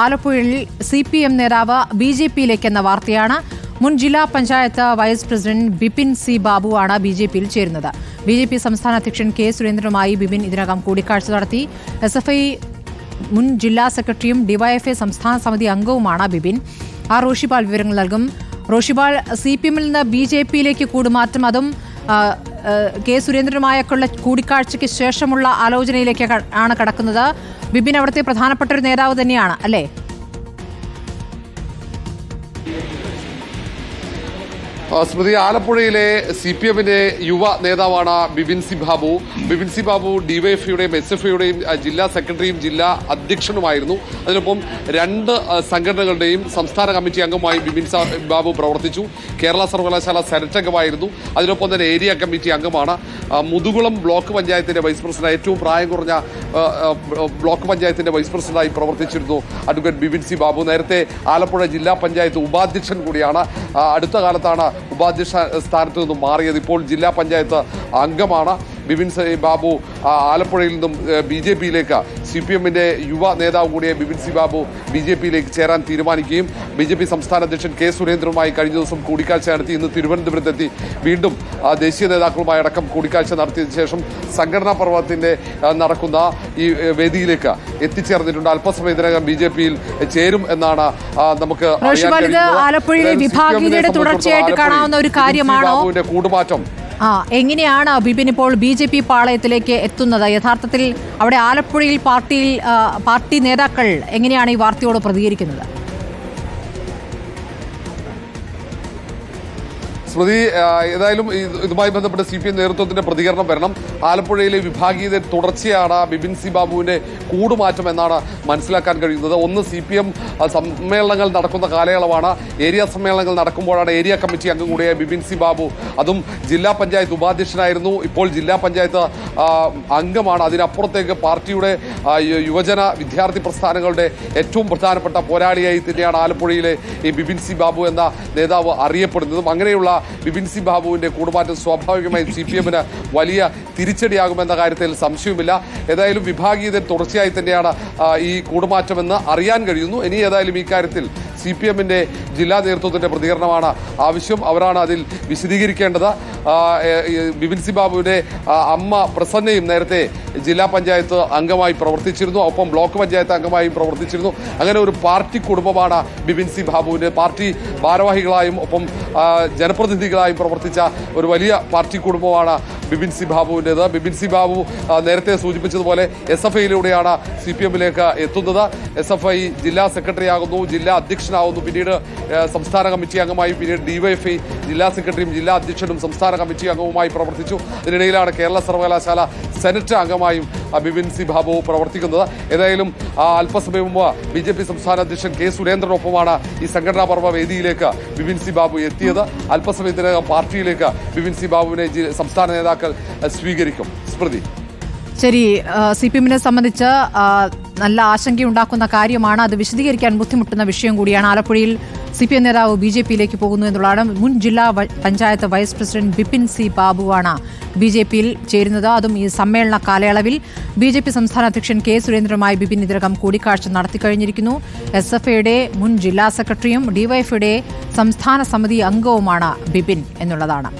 ആലപ്പുഴയിൽ CPM നേതാവ് BJPയിലേക്കെന്ന വാർത്തയാണ്. മുൻ ജില്ലാ panchayat vice president Bipin C ബാബുവാണ് BJPയിൽ ചേരുന്നത്. BJP സംസ്ഥാന അധ്യക്ഷൻ K സുരേന്ദ്രനുമായി ബിപിൻ ഇതിനകം കൂടിക്കാഴ്ച നടത്തി. SFI മുൻ ജില്ലാ സെക്രട്ടറിയും DYFI സംസ്ഥാന സമിതി അംഗവുമാണ് ബിപിൻ. റോഷിപാൽ വിവരങ്ങൾ നൽകും. റോഷിപാൽ, CPMൽ നിന്ന് BJPയിലേക്ക് കൂടുമാറ്റം, അതും K സുരേന്ദ്രനുമായൊക്കെയുള്ള കൂടിക്കാഴ്ചയ്ക്ക് ശേഷമുള്ള ആലോചനയിലേക്കാണ് കടക്കുന്നത്. ബിപിൻ അവിടുത്തെ പ്രധാനപ്പെട്ട ഒരു നേതാവ് തന്നെയാണ് അല്ലേ? സ്മൃതി, ആലപ്പുഴയിലെ CPMന്റെ യുവ നേതാവാണ് ബിപിൻ സി ബാബു. ബിപിൻ സി ബാബു DYFIയുടെയും SFIയുടെയും ജില്ലാ സെക്രട്ടറിയും ജില്ലാ അധ്യക്ഷനുമായിരുന്നു. അതിനൊപ്പം 2 സംഘടനകളുടെയും സംസ്ഥാന കമ്മിറ്റി അംഗമായി ബിപിൻ ബാബു പ്രവർത്തിച്ചു. കേരള സർവകലാശാല സെനറ്റ് അംഗമായിരുന്നു. അതിനൊപ്പം തന്നെ ഏരിയ കമ്മിറ്റി അംഗമാണ്. മുതുകുളം ബ്ലോക്ക് പഞ്ചായത്തിന്റെ വൈസ് പ്രസിഡന്റ്, ഏറ്റവും പ്രായം കുറഞ്ഞ ബ്ലോക്ക് പഞ്ചായത്തിന്റെ വൈസ് പ്രസിഡന്റായി പ്രവർത്തിച്ചിരുന്നു അഡ്വക്കേറ്റ് ബിപിൻ സി ബാബു. നേരത്തെ ആലപ്പുഴ ജില്ലാ പഞ്ചായത്ത് ഉപാധ്യക്ഷൻ കൂടിയാണ്. അടുത്ത കാലത്താണ് ഉപാധ്യക്ഷ സ്ഥാനത്ത് നിന്നും മാറിയത്. ഇപ്പോൾ ജില്ലാ പഞ്ചായത്ത് അംഗമാണ്. ബിപിൻ സി ബാബു ആലപ്പുഴയിൽ നിന്നും BJPയിലേക്ക്, CPMന്റെ യുവ നേതാവ് കൂടിയ ബിപിൻ സി ബാബു BJPയിലേക്ക് ചേരാൻ തീരുമാനിക്കുകയും BJP സംസ്ഥാന അധ്യക്ഷൻ K സുരേന്ദ്രനുമായി കഴിഞ്ഞ ദിവസം കൂടിക്കാഴ്ച നടത്തി. ഇന്ന് തിരുവനന്തപുരത്തെത്തി വീണ്ടും ദേശീയ നേതാക്കളുമായി അടക്കം കൂടിക്കാഴ്ച നടത്തിയതിനു ശേഷം സംഘടനാ പർവ്വത്തിന്റെ നടക്കുന്ന ഈ വേദിയിലേക്ക് എത്തിച്ചേർന്നിട്ടുണ്ട്. അല്പസമയത്തിനകം BJPയിൽ ചേരും എന്നാണ് നമുക്ക് ആലപ്പുഴയിലെ വിഭാഗീയതയുടെ തുടർച്ചയായിട്ട് കാണാവുന്ന ഒരു കാര്യമാണോ കൂടുമാറ്റം? എങ്ങനെയാണ് ബിപിൻ ഇപ്പോൾ BJP പാളയത്തിലേക്ക് എത്തുന്നത്? യഥാർത്ഥത്തിൽ അവിടെ ആലപ്പുഴയിൽ പാർട്ടി നേതാക്കൾ എങ്ങനെയാണ് ഈ വാർത്തയോട് പ്രതികരിക്കുന്നത്? സ്മൃതി, ഏതായാലും ഇതുമായി ബന്ധപ്പെട്ട് CPM നേതൃത്വത്തിന്റെ പ്രതികരണം വരണം. ആലപ്പുഴയിലെ വിഭാഗീയത തുടർച്ചയാണ് ബിപിൻ സി ബാബുവിന്റെ കൂടുമാറ്റം എന്നാണ് മനസ്സിലാക്കാൻ കഴിയുന്നത്. ഒന്ന്, CPM സമ്മേളനങ്ങൾ നടക്കുന്ന കാലയളവാണ്. ഏരിയ സമ്മേളനങ്ങൾ നടക്കുമ്പോഴാണ് ഏരിയ കമ്മിറ്റി അംഗം കൂടിയായ ബിപിൻ സി ബാബു, അതും ജില്ലാ പഞ്ചായത്ത് ഉപാധ്യക്ഷനായിരുന്നു, ഇപ്പോൾ ജില്ലാ പഞ്ചായത്ത് അംഗമാണ്. അതിനപ്പുറത്തേക്ക് പാർട്ടിയുടെ യുവജന വിദ്യാർത്ഥി പ്രസ്ഥാനങ്ങളുടെ ഏറ്റവും പ്രധാനപ്പെട്ട പോരാളിയായി തന്നെയാണ് ആലപ്പുഴയിലെ ഈ ബിപിൻ സി ബാബു എന്ന നേതാവ് അറിയപ്പെടുന്നതും. അങ്ങനെയുള്ള ബിപിൻ സി ബാബുവിന്റെ കൂടുമാറ്റം സ്വാഭാവികമായും CPMന് വലിയ തിരിച്ചടിയാകുമെന്ന കാര്യത്തിൽ സംശയവുമില്ല. ഏതായാലും വിഭാഗീയത തുടർച്ചയായി തന്നെയാണ് ഈ കൂടുമാറ്റമെന്ന് അറിയാൻ കഴിയുന്നു. ഇനി ഏതായാലും ഈ കാര്യത്തിൽ CPMന്റെ ജില്ലാ നേതൃത്വത്തിന്റെ പ്രതികരണമാണ് ആവശ്യം. അവരാണ് അതിൽ വിശദീകരിക്കേണ്ടത്. ബിപിൻ സി ബാബുവിന്റെ അമ്മ പ്രസന്നയും നേരത്തെ ജില്ലാ പഞ്ചായത്ത് അംഗമായി പ്രവർത്തിച്ചിരുന്നു, ഒപ്പം ബ്ലോക്ക് പഞ്ചായത്ത് അംഗമായും പ്രവർത്തിച്ചിരുന്നു. അങ്ങനെ ഒരു പാർട്ടി കുടുംബമാണ് ബിപിൻ സി ബാബുവിന്റെ. പാർട്ടി ഭാരവാഹികളായും ഒപ്പം ജനപ്രതിനിധികളായും പ്രവർത്തിച്ച ഒരു വലിയ പാർട്ടി കുടുംബമാണ് ബിപിൻ സി ബാബുവിൻ്റെത്. ബിപിൻ സി ബാബു നേരത്തെ സൂചിപ്പിച്ചതുപോലെ SFIയിലൂടെയാണ് CPMലേക്ക് എത്തുന്നത്. SFI ജില്ലാ സെക്രട്ടറി ആകുന്നു, ജില്ലാ അധ്യക്ഷനാകുന്നു, പിന്നീട് സംസ്ഥാന കമ്മിറ്റി അംഗമായി, പിന്നീട് DYFI ജില്ലാ സെക്രട്ടറിയും ജില്ലാ അധ്യക്ഷനും സംസ്ഥാന കമ്മിറ്റി അംഗവുമായി പ്രവർത്തിച്ചു. ഇതിനിടയിലാണ് കേരള സർവകലാശാല സെനറ്റ് അംഗമായും ബിപിൻ സി ബാബു പ്രവർത്തിക്കുന്നത്. ഏതായാലും അല്പസമയം മുമ്പ് BJP സംസ്ഥാന അധ്യക്ഷൻ K സുരേന്ദ്രനൊപ്പമാണ് ഈ സംഘടനാ പർവ്വ വേദിയിലേക്ക് ബിപിൻ സി ബാബു എത്തിയത്. അല്പസമയത്തിനകം പാർട്ടിയിലേക്ക് ബിപിൻ സി ബാബുവിനെ സംസ്ഥാന നേതാക്കൾ സ്വീകരിക്കും. സ്മൃതി, ശരി, CPMനെ സംബന്ധിച്ച് നല്ല ആശങ്കയുണ്ടാക്കുന്ന കാര്യമാണ്. അത് വിശദീകരിക്കാൻ ബുദ്ധിമുട്ടുന്ന വിഷയം കൂടിയാണ്. ആലപ്പുഴയിൽ CPM നേതാവ് BJPയിലേക്ക് പോകുന്നു എന്നുള്ളതാണ്. മുൻ ജില്ലാ panchayat vice president Bipin C ബാബുവാണ് BJPയിൽ ചേരുന്നത്. അതും ഈ സമ്മേളന കാലയളവിൽ BJP സംസ്ഥാന അധ്യക്ഷൻ K സുരേന്ദ്രനുമായി ബിപിൻ ഇതിനകം കൂടിക്കാഴ്ച നടത്തിക്കഴിഞ്ഞിരിക്കുന്നു. SFIയുടെ മുൻ ജില്ലാ സെക്രട്ടറിയും DYFIയുടെ സംസ്ഥാന സമിതി അംഗവുമാണ് ബിപിൻ എന്നുള്ളതാണ്.